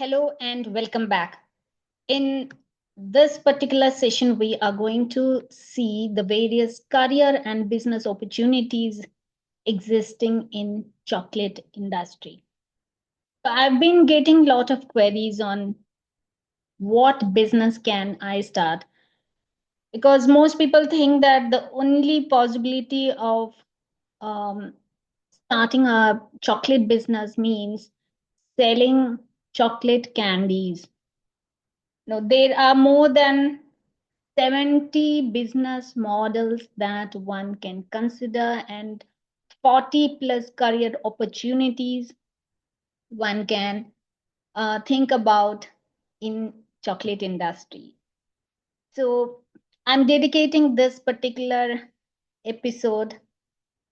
Hello and welcome back. In this particular session, we are going to see the various career and business opportunities existing in chocolate industry. So I've been getting a lot of queries on what business can I start because most people think that the only possibility of um, starting a chocolate business means selling chocolate candies. No, there are more than 70 business models that one can consider and 40 plus career opportunities one can think about in chocolate industry. So I'm dedicating this particular episode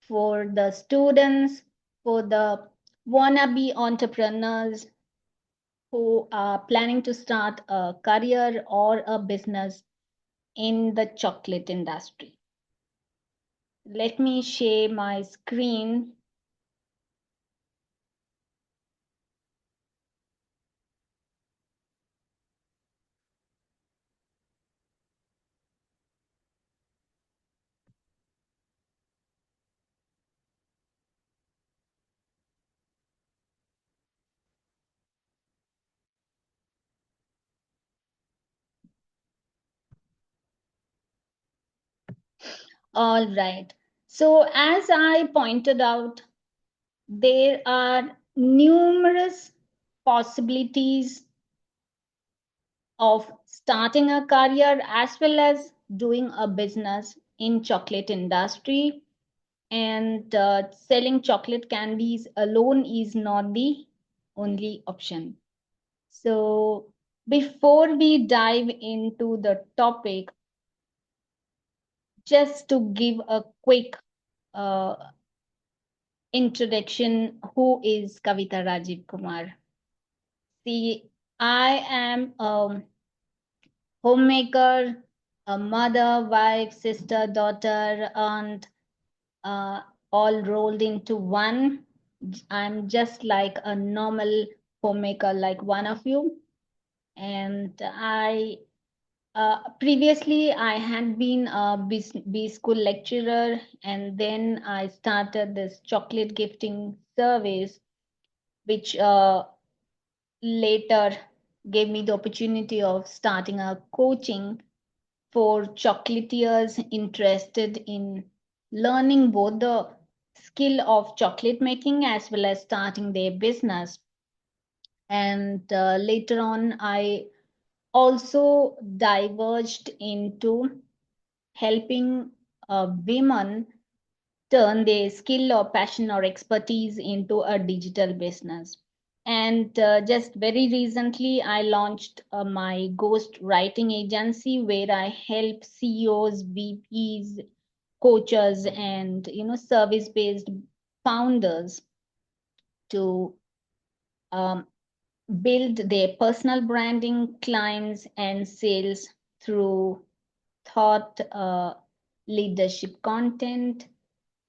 for the students, for the wannabe entrepreneurs who are planning to start a career or a business in the chocolate industry. Let me share my screen. All right. So, as I pointed out, there are numerous possibilities of starting a career as well as doing a business in chocolate industry, and selling chocolate candies alone is not the only option. So before we dive into the topic, just to give a quick uh, introduction, who is Kavita Rajiv Kumar? See, I am a homemaker, a mother, wife, sister, daughter, aunt, uh, all rolled into one. I'm just like a normal homemaker, like one of you. And previously, I had been a B school lecturer, and then I started this chocolate gifting service, which later gave me the opportunity of starting a coaching for chocolatiers interested in learning both the skill of chocolate making as well as starting their business. And later on, I also diverged into helping women turn their skill or passion or expertise into a digital business. And just very recently, I launched my ghost writing agency where I help CEOs, VPs, coaches, and service-based founders to um, build their personal branding, clients, and sales through thought leadership content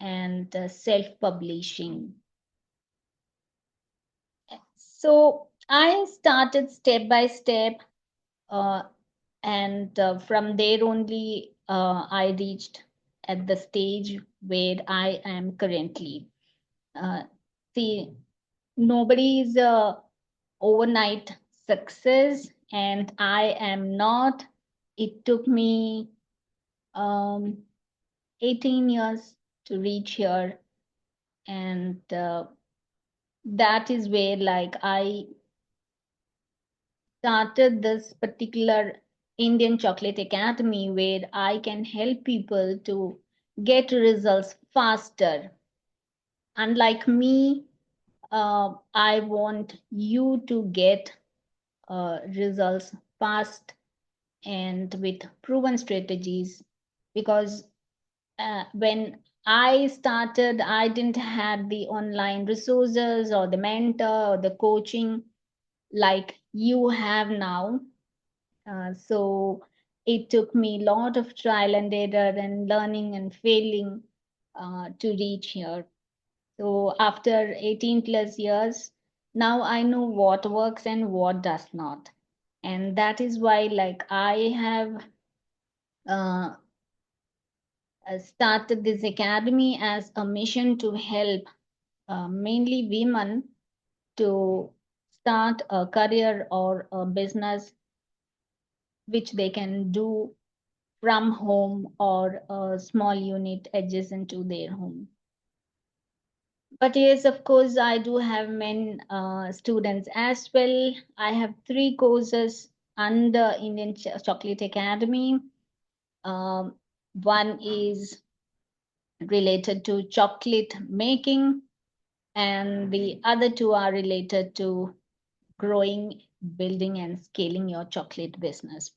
and self-publishing. So I started step by step, uh, and from there only I reached at the stage where I am currently. Uh, See, nobody is a overnight success, and I am not. It took me um, 18 years to reach here, and that is where like I started this particular Indian Chocolate Academy where I can help people to get results faster. Unlike me, I want you to get results fast and with proven strategies because when I started, I didn't have the online resources or the mentor or the coaching like you have now. So it took me a lot of trial and error and learning and failing to reach here. So after 18 plus years, Now I know what works and what does not. And that is why, like, I have uh, started this academy as a mission to help mainly women to start a career or a business which they can do from home or a small unit adjacent to their home. But yes, of course, I do have men students as well. I have three courses under Indian Chocolate Academy. Um, One is related to chocolate making, and the other two are related to growing, building, and scaling your chocolate business.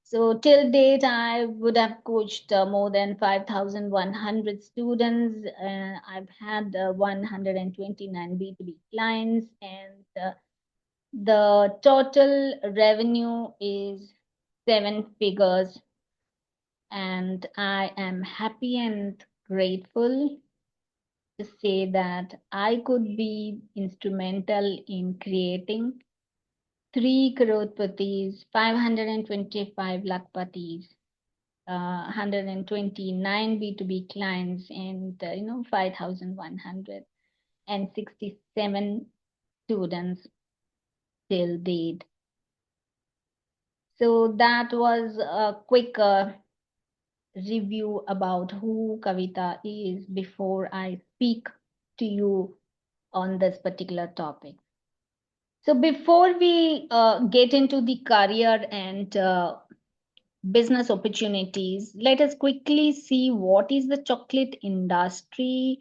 So till date, I would have coached more than 5,100 students. I've had 129 B2B clients, and the total revenue is seven figures. And I am happy and grateful to say that I could be instrumental in creating three crorepati's, 525 lakhpatis, 129 B2B clients, and 5,167 students till date. So that was a quick review about who Kavita is before I speak to you on this particular topic. So before we get into the career and business opportunities, let us quickly see what is the chocolate industry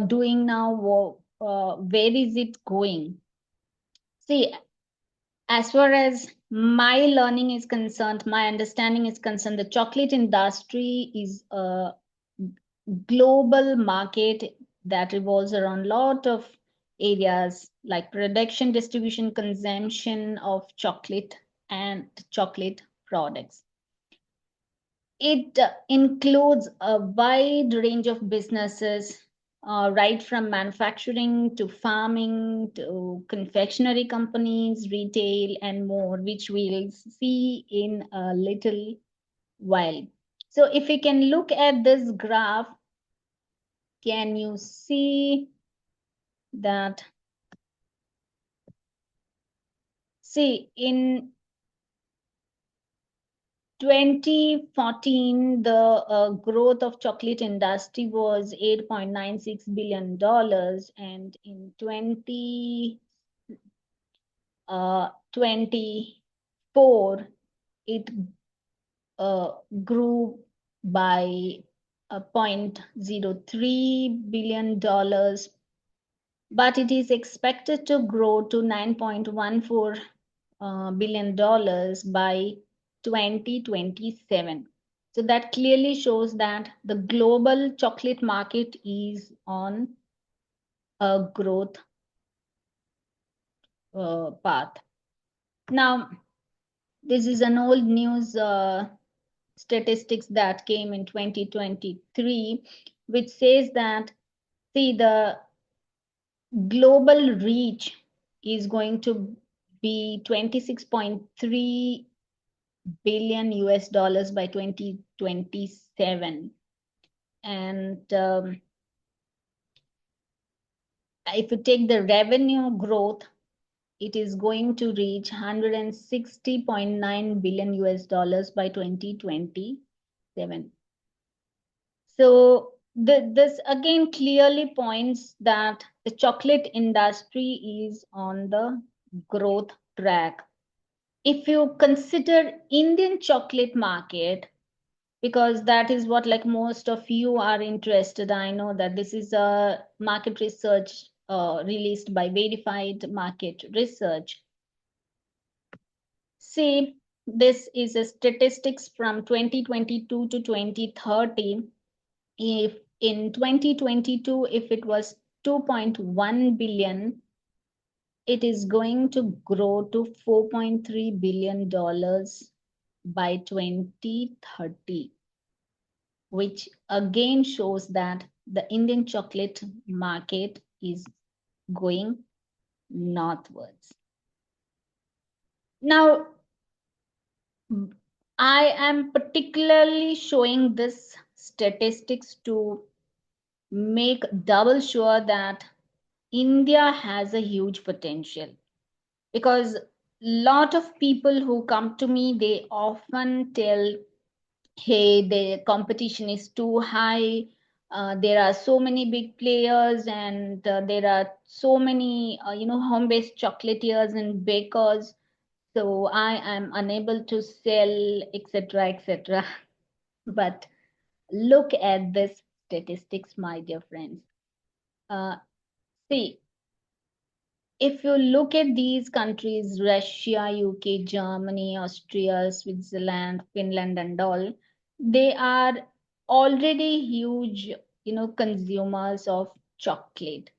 doing now, where is it going. See, as far as my learning is concerned, my understanding is concerned, the chocolate industry is a global market that revolves around a lot of areas like production, distribution, consumption of chocolate and chocolate products. It includes a wide range of businesses, right from manufacturing to farming to confectionery companies, retail, and more, which we'll see in a little while. So, if we can look at this graph, can you see that? See, in 2014, the growth of chocolate industry was $8.96 billion, and in 2024, it grew by $0.03 billion, but it is expected to grow to $9.14 billion by 2027. So that clearly shows that the global chocolate market is on a growth path. Now, this is an old news statistics that came in 2023, which says that, see, the global reach is going to be 26.3 billion US dollars by 2027. And if you take the revenue growth, it is going to reach 160.9 billion US dollars by 2027. So this again clearly points that the chocolate industry is on the growth track. If you consider Indian chocolate market, because that is what like most of you are interested, I know that this is a market research released by Verified Market Research. See, this is a statistics from 2022 to 2030. If in 2022, if it was 2.1 billion, it is going to grow to $4.3 billion by 2030, which again shows that the Indian chocolate market is going northwards. Now, I am particularly showing this statistics to make double sure that India has a huge potential, because lot of people who come to me, they often tell, hey, the competition is too high, there are so many big players, and there are so many home based chocolatiers and bakers, so I am unable to sell, etc., etc. But look at this statistics, my dear friends. See, if you look at these countries, Russia, UK, Germany, Austria, Switzerland, Finland, and all, they are already huge, consumers of chocolate.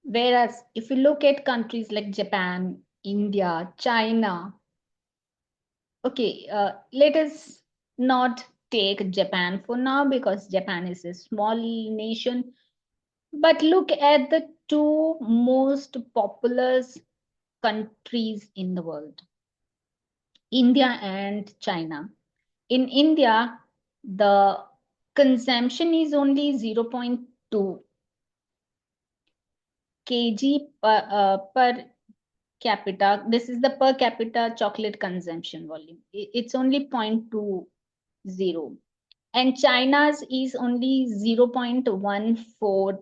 Whereas if you look at countries like Japan, India, China, okay, let us not take Japan for now because Japan is a small nation. But look at the two most populous countries in the world, India and China. In India, the consumption is only zero point 0.2 kg per capita. This is the per capita chocolate consumption volume. It's only 0.20. And China's is only 0.14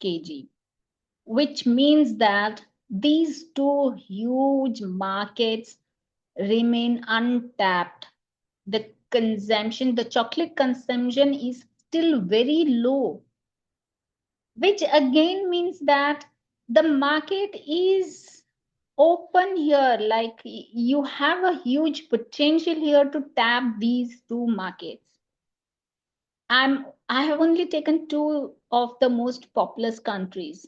kg, which means that these two huge markets remain untapped. The consumption, the chocolate consumption is still very low, which again means that the market is open here. Like you have a huge potential here to tap these two markets. I have only taken two of the most populous countries.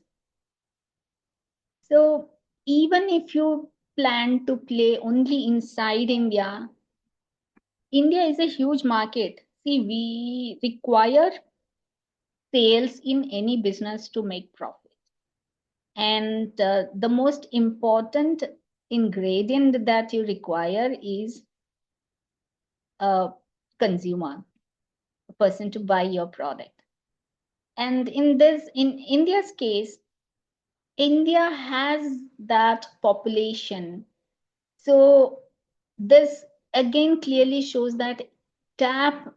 So even if you plan to play only inside India, India is a huge market. See, we require sales in any business to make profit. And the most important ingredient that you require is a consumer, a person to buy your product. And in India's case, India has that population. So this again clearly shows that tap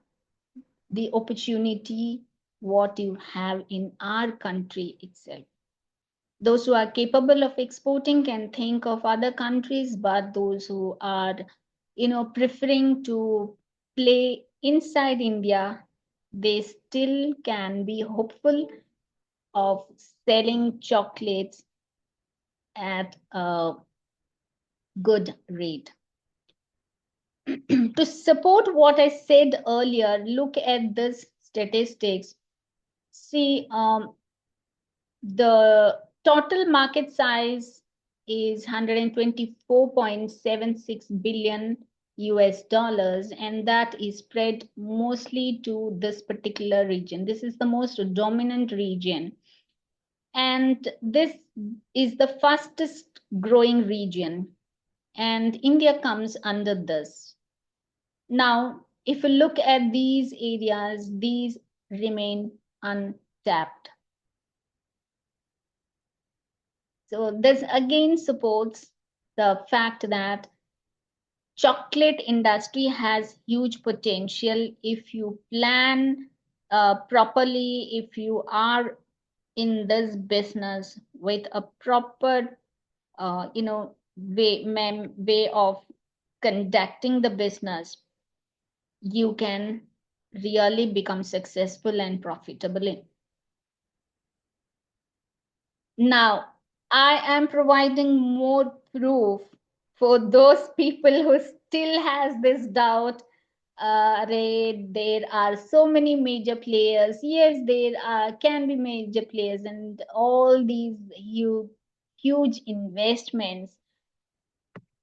the opportunity what you have in our country itself. Those who are capable of exporting can think of other countries, but those who are, preferring to play inside India, they still can be hopeful of selling chocolates at a good rate. To support what I said earlier, look at this statistics. See, the total market size is 124.76 billion US dollars, and that is spread mostly to this particular region. This is the most dominant region, and this is the fastest growing region, and India comes under this. Now, if you look at these areas, these remain untapped. So this again supports the fact that chocolate industry has huge potential if you plan properly, if you are in this business with a proper way of conducting the business, you can really become successful and profitable. Now, I am providing more proof for those people who still has this doubt. There are so many major players. Yes, there can be major players, and all these huge investments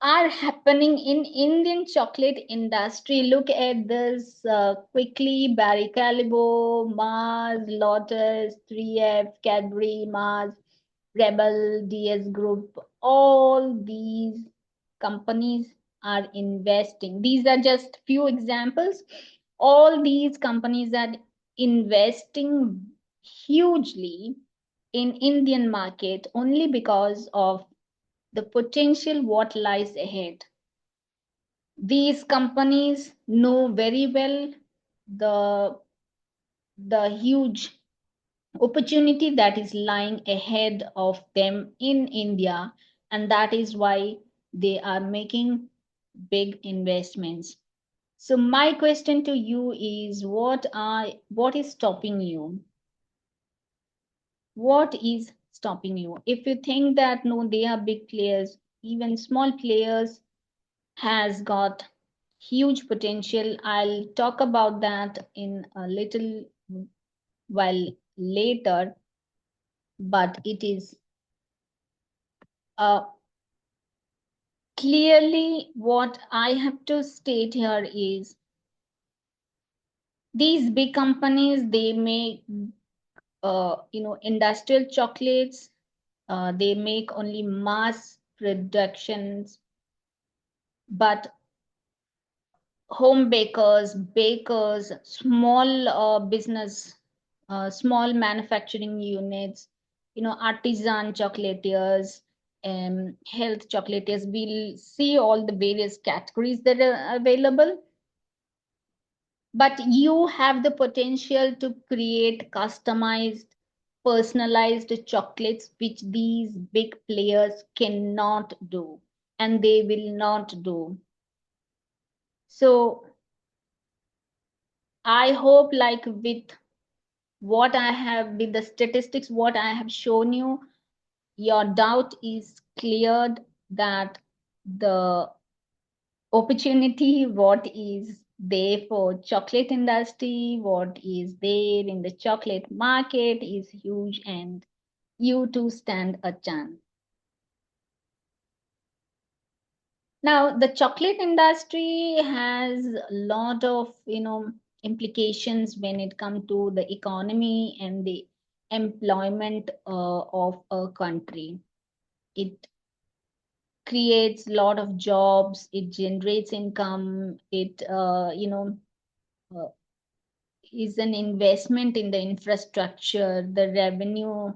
are happening in Indian chocolate industry. Look at this quickly: Barry Callebaut, Mars, Lotus, 3F, Cadbury, Mars. Rebel, DS Group, all these companies are investing. These are just few examples. All these companies are investing hugely in Indian market only because of the potential what lies ahead. These companies know very well the huge opportunity that is lying ahead of them in India, and that is why they are making big investments. So my question to you is, what is stopping you? What is stopping you? If you think that no, they are big players, even small players has got huge potential. I'll talk about that in a little while later, but it is uh, clearly what I have to state here is these big companies, they make industrial chocolates. They make only mass productions, but home bakers, small business, small manufacturing units, artisan chocolatiers, health chocolatiers. We'll see all the various categories that are available. But you have the potential to create customized, personalized chocolates, which these big players cannot do and they will not do. So I hope, like with with the statistics, what I have shown you, your doubt is cleared that the opportunity, what is there for chocolate industry, what is there in the chocolate market is huge, and you too stand a chance. Now, the chocolate industry has a lot of, implications when it comes to the economy and the employment of a country. It creates a lot of jobs, it generates income, it, uh, is an investment in the infrastructure, the revenue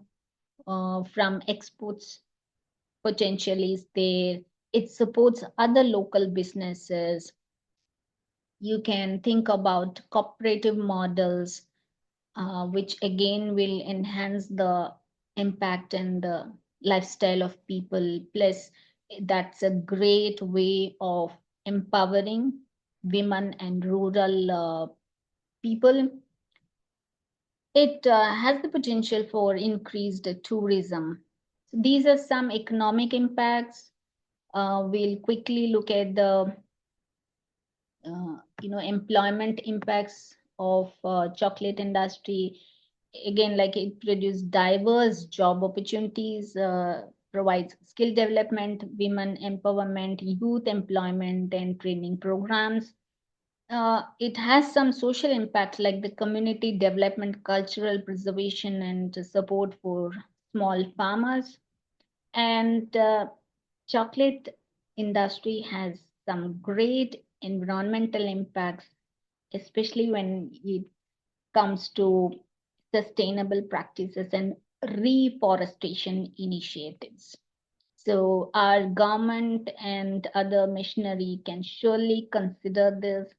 from exports potential is there. It supports other local businesses. You can think about cooperative models, which again will enhance the impact and the lifestyle of people. Plus, that's a great way of empowering women and rural people. It has the potential for increased tourism. So these are some economic impacts. We'll quickly look at the employment impacts of chocolate industry. Again, like it produces diverse job opportunities, provides skill development, women empowerment, youth employment, and training programs. It has some social impact like the community development, cultural preservation, and support for small farmers. And chocolate industry has some great environmental impacts, especially when it comes to sustainable practices and reforestation initiatives. So our government and other machinery can surely consider this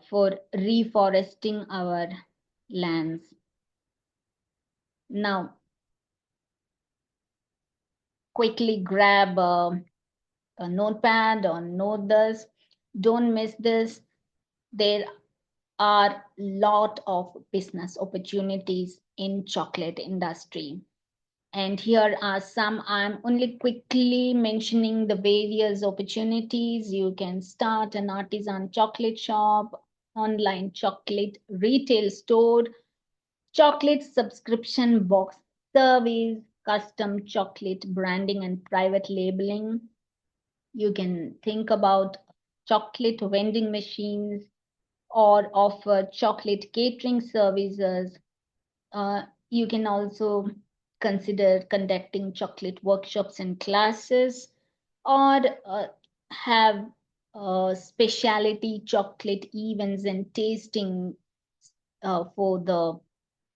for reforesting our lands. Now, quickly grab a notepad or note this. Don't miss this. There are lot of business opportunities in chocolate industry. And here are some. I'm only quickly mentioning the various opportunities. You can start an artisan chocolate shop, online chocolate retail store, chocolate subscription box service, custom chocolate branding and private labeling. You can think about chocolate vending machines or offer chocolate catering services. You can also consider conducting chocolate workshops and classes, or have specialty chocolate events and tasting for the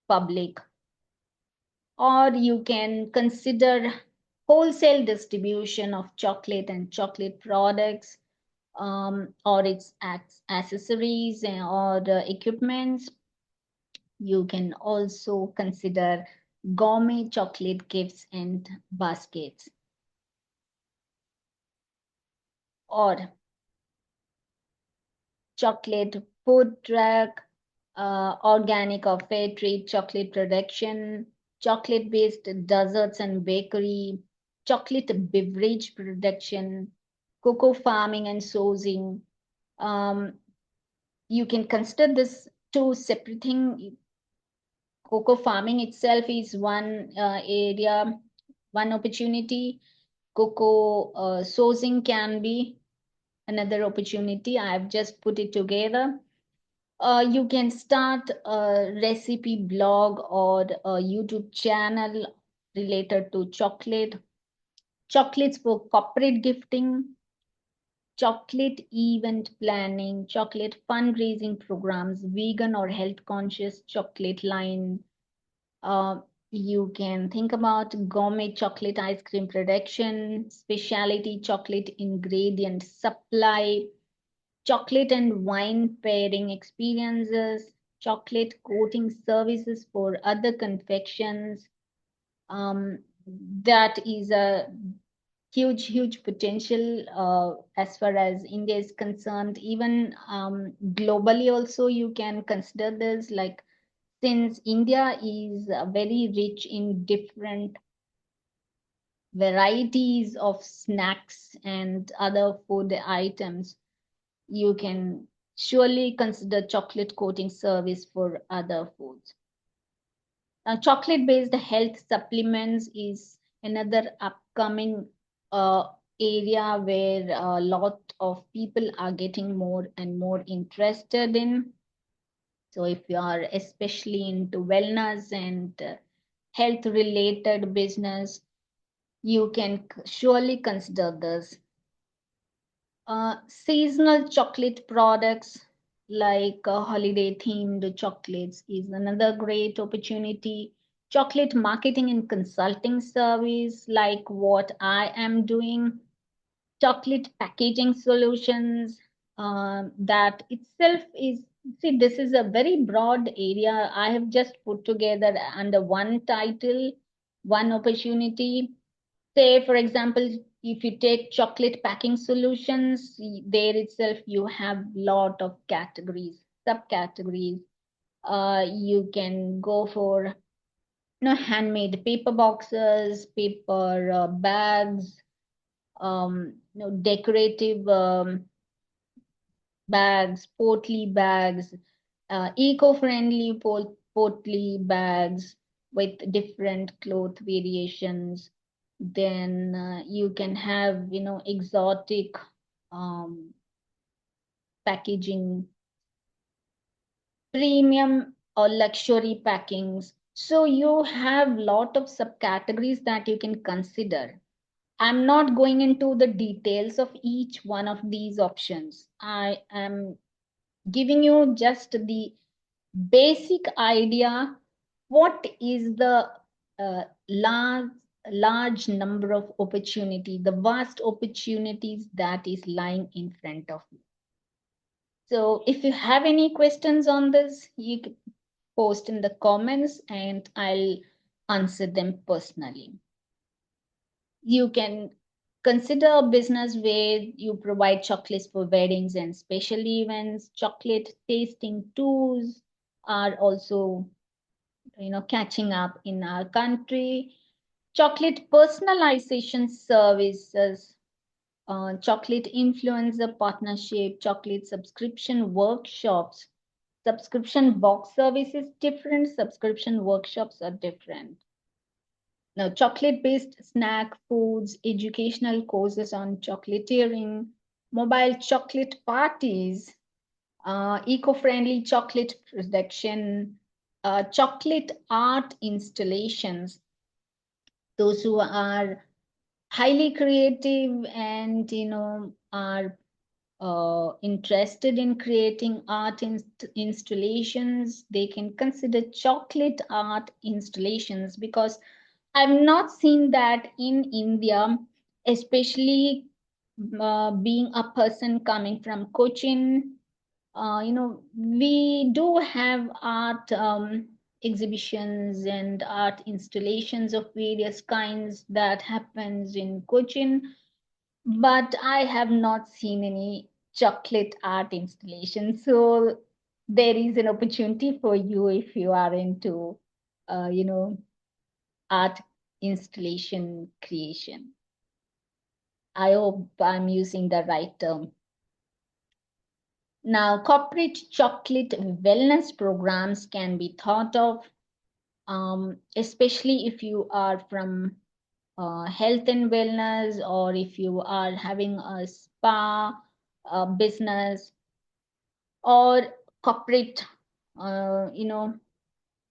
public. Or you can consider wholesale distribution of chocolate and chocolate products, or its accessories or equipments. You can also consider gourmet chocolate gifts and baskets, or chocolate food truck, organic or fair trade chocolate production, chocolate based desserts and bakery, chocolate beverage production, cocoa farming and sourcing. Um, you can consider this two separate things. Cocoa farming itself is one area, one opportunity. Cocoa sourcing can be another opportunity. I've just put it together. You can start a recipe blog or a YouTube channel related to chocolate, chocolates for corporate gifting, chocolate event planning, chocolate fundraising programs, vegan or health conscious chocolate line. Uh, you can think about gourmet chocolate ice cream production, specialty chocolate ingredient supply, chocolate and wine pairing experiences, chocolate coating services for other confections. Um, that is a huge potential as far as India is concerned. Even globally, also, you can consider this, like, since India is very rich in different varieties of snacks and other food items, you can surely consider chocolate coating service for other foods. Now, chocolate-based health supplements is another upcoming area where a lot of people are getting more and more interested in. So if you are especially into wellness and health-related business, you can surely consider this. Seasonal chocolate products like holiday themed chocolates is another great opportunity. Chocolate marketing and consulting service, like what I am doing. Chocolate packaging solutions, that itself is, see, this is a very broad area. I have just put together under one title, one opportunity. Say, for example, if you take chocolate packing solutions, there itself you have lot of categories, subcategories. You can go for, handmade paper boxes, paper bags, decorative bags, portly bags, eco-friendly portly bags with different cloth variations. Then you can have, exotic um, packaging, premium or luxury packings. So you have lot of subcategories that you can consider. I'm not going into the details of each one of these options. I am giving you just the basic idea what is the uh, large large number of opportunity, the vast opportunities that is lying in front of you. So if you have any questions on this, you can post in the comments and I'll answer them personally. You can consider a business where you provide chocolates for weddings and special events. Chocolate tasting tours are also, catching up in our country. Chocolate personalization services, chocolate influencer partnership, chocolate subscription workshops. Subscription box service is different, subscription workshops are different. Now, chocolate based snack foods, educational courses on chocolatiering, mobile chocolate parties, eco friendly chocolate production, chocolate art installations. those who are highly creative and are interested in creating art installations, they can consider chocolate art installations, because I've not seen that in India, especially being a person coming from Cochin. We do have art exhibitions and art installations of various kinds that happens in Cochin, but I have not seen any chocolate art installation. So there is an opportunity for you if you are into, uh, you know, art installation creation. I hope I'm using the right term. Now, corporate chocolate wellness programs can be thought of, especially if you are from health and wellness, or if you are having a spa business, or corporate,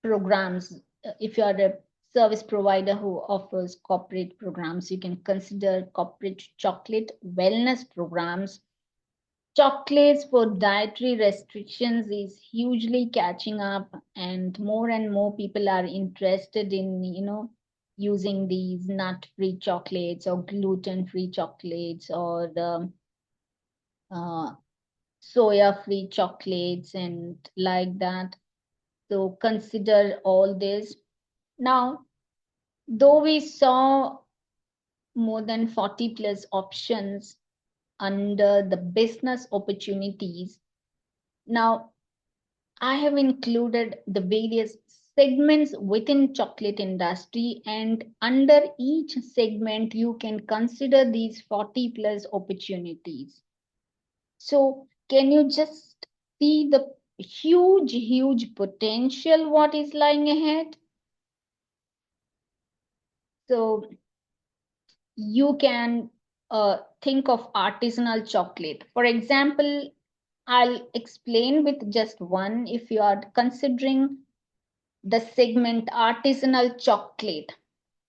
programs. If you are a service provider who offers corporate programs, you can consider corporate chocolate wellness programs. Chocolates for dietary restrictions is hugely catching up, and more people are interested in, using these nut-free chocolates or gluten-free chocolates, or the uh, soya-free chocolates and like that. So consider all this. Now, though we saw more than 40 plus options under the business opportunities, now I have included the various segments within chocolate industry, and under each segment you can consider these 40 plus opportunities. So can you just see the huge potential what is lying ahead? So you can think of artisanal chocolate. For example, I'll explain with just one. If you are considering the segment artisanal chocolate,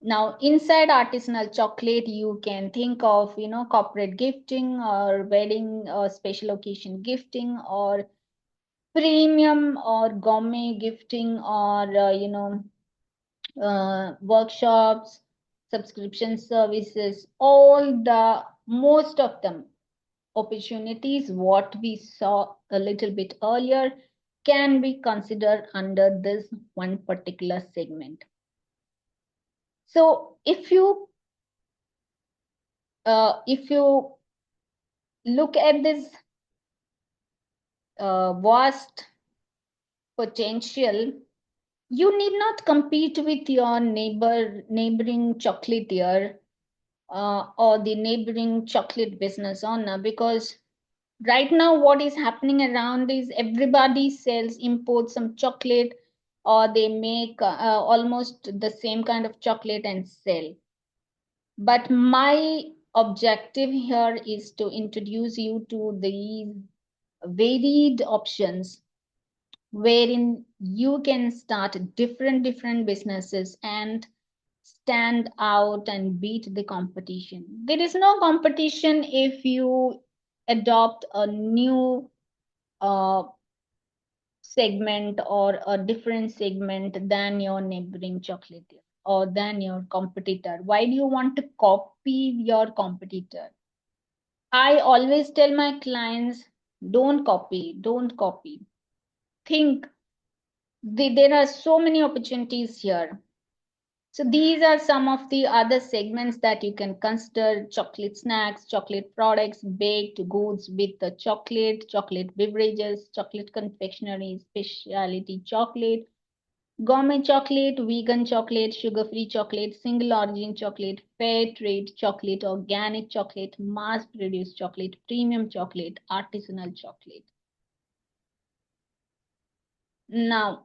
now inside artisanal chocolate you can think of, corporate gifting or wedding or special occasion gifting, or premium or gourmet gifting, or workshops, subscription services, all the most of them opportunities what we saw a little bit earlier can be considered under this one particular segment. So if you look at this vast potential, you need not compete with your neighboring chocolatier or the neighboring chocolate business owner, because right now what is happening around is everybody sells, imports some chocolate, or they make almost the same kind of chocolate and sell. But my objective here is to introduce you to these varied options wherein you can start different businesses and stand out and beat the competition. There is no competition if you adopt a new uh, segment or a different segment than your neighboring chocolatier or than your competitor. Why do you want to copy your competitor? I always tell my clients, don't copy. Think, there are so many opportunities here. So these are some of the other segments that you can consider: chocolate snacks, chocolate products, baked goods with the chocolate, chocolate beverages, chocolate confectionery, specialty chocolate, gourmet chocolate, vegan chocolate, sugar-free chocolate, single origin chocolate, fair trade chocolate, organic chocolate, mass-produced chocolate, premium chocolate, artisanal chocolate. Now,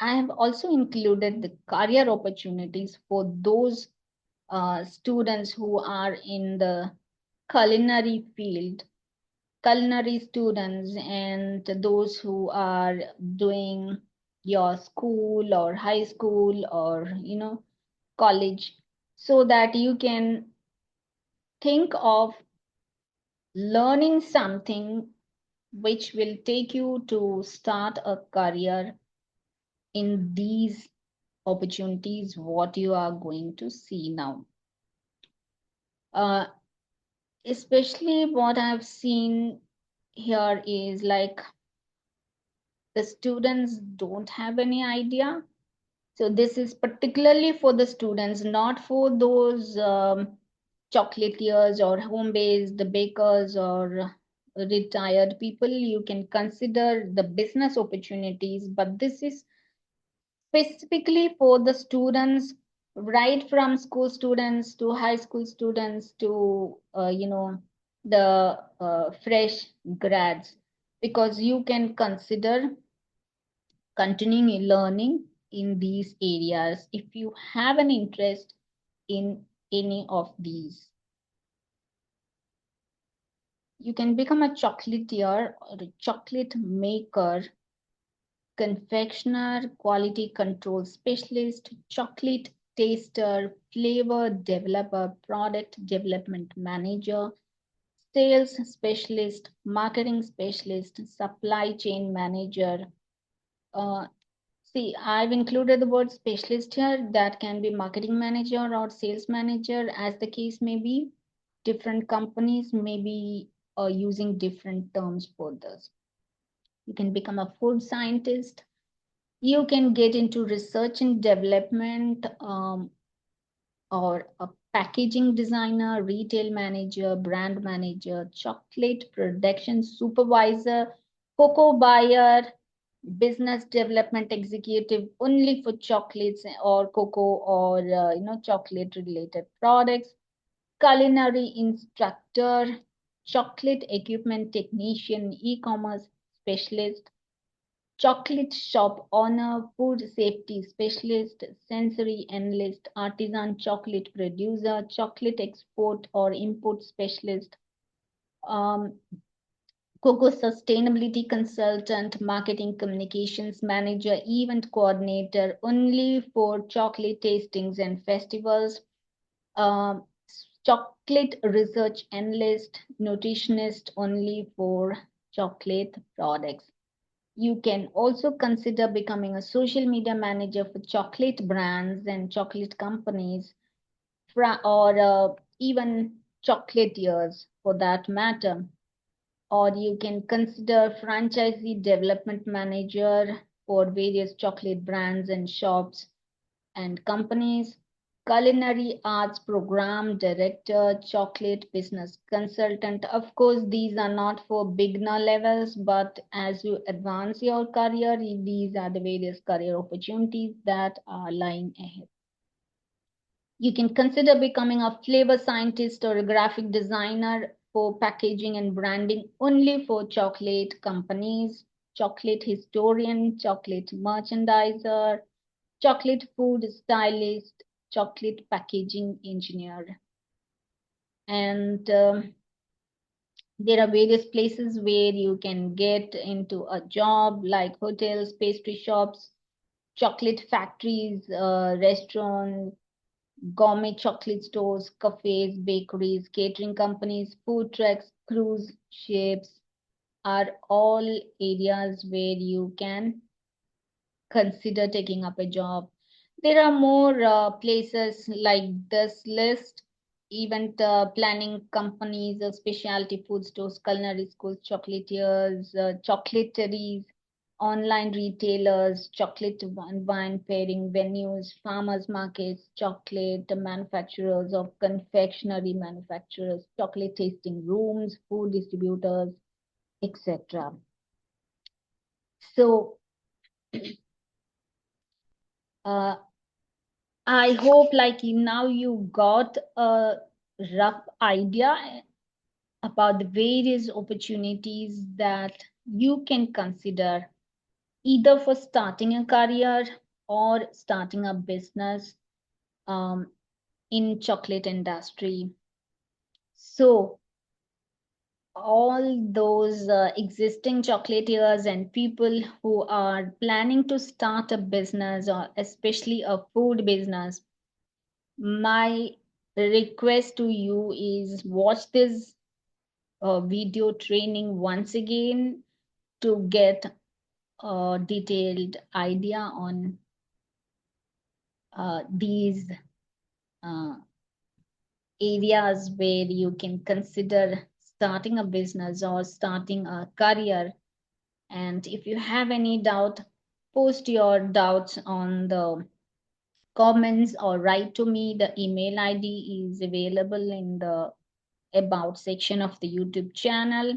I have also included the career opportunities for those students who are in the culinary field, culinary students, and those who are doing your school or high school or college, so that you can think of learning something which will take you to start a career in these opportunities what you are going to see now. uh, Especially what I've seen here is like the students don't have any idea. So this is particularly for the students, not for those chocolatiers or home-based bakers or retired people. You can consider the business opportunities, but this is specifically for the students, right from school students to high school students to the fresh grads, because you can consider continuing learning in these areas if you have an interest in any of these. You can become a chocolatier or a chocolate maker, confectioner, quality control specialist, chocolate taster, flavor developer, product development manager, sales specialist, marketing specialist, supply chain manager. Uh, See, I've included the word specialist here. That can be marketing manager or sales manager, as the case may be. Different companies may be using different terms for this. You can become a food scientist. You can get into research and development, or a packaging designer, retail manager, brand manager, chocolate production supervisor, cocoa buyer, business development executive only for chocolates or cocoa or chocolate related products, culinary instructor, chocolate equipment technician, e-commerce specialist, chocolate shop owner, food safety specialist, sensory analyst, artisan chocolate producer, chocolate export or import specialist, um, cocoa sustainability consultant, marketing communications manager, event coordinator only for chocolate tastings and festivals, um, chocolate research analyst, nutritionist only for chocolate products. You can also consider becoming a social media manager for chocolate brands and chocolate companies, or even chocolatiers for that matter. Or you can consider franchisee development manager for various chocolate brands and shops and companies, culinary arts program director, chocolate business consultant. Of course, these are not for beginner levels, but as you advance your career, these are the various career opportunities that are lying ahead. You can consider becoming a flavor scientist or a graphic designer for packaging and branding only for chocolate companies, chocolate historian, chocolate merchandiser, chocolate food stylist, chocolate packaging engineer. And there are various places where you can get into a job like hotels, pastry shops, chocolate factories, restaurants, gourmet chocolate stores, cafes, bakeries, catering companies, food trucks, cruise ships are all areas where you can consider taking up a job. There are more places like this list: event planning companies, specialty food stores, culinary schools, chocolatiers, chocolateries, online retailers, chocolate and wine pairing venues, farmers markets, chocolate manufacturers or confectionery manufacturers, chocolate tasting rooms, food distributors, etc. So, uh, I hope like now you got a rough idea about the various opportunities that you can consider either for starting a career or starting a business um, in chocolate industry. So all those existing chocolatiers and people who are planning to start a business or especially a food business, my request to you is watch this video training once again to get a detailed idea on these uh, areas where you can consider starting a business or starting a career. And if you have any doubt, post your doubts on the comments or write to me. The email ID is available in the about section of the YouTube channel.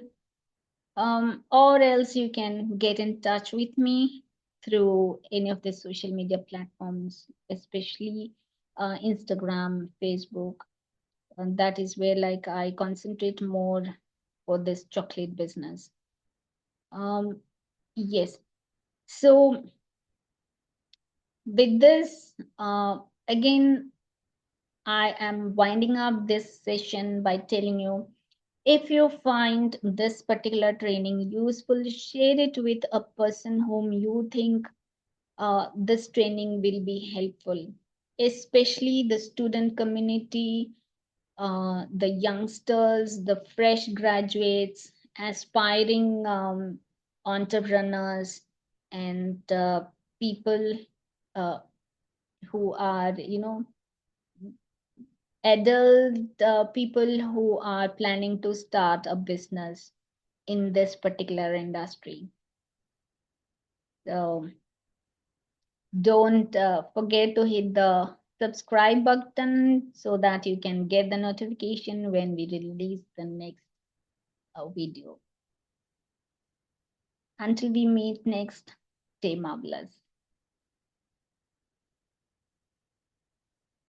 Or else you can get in touch with me through any of the social media platforms, especially Instagram, Facebook. And that is where like I concentrate more for this chocolate business. Um, yes. So with this, again, I am winding up this session by telling you, if you find this particular training useful, share it with a person whom you think this training will be helpful, especially the student community, the youngsters, the fresh graduates, aspiring entrepreneurs, and people uh, who are, adult people who are planning to start a business in this particular industry. So don't forget to hit the subscribe button so that you can get the notification when we release the next video. Until we meet next, stay marvelous.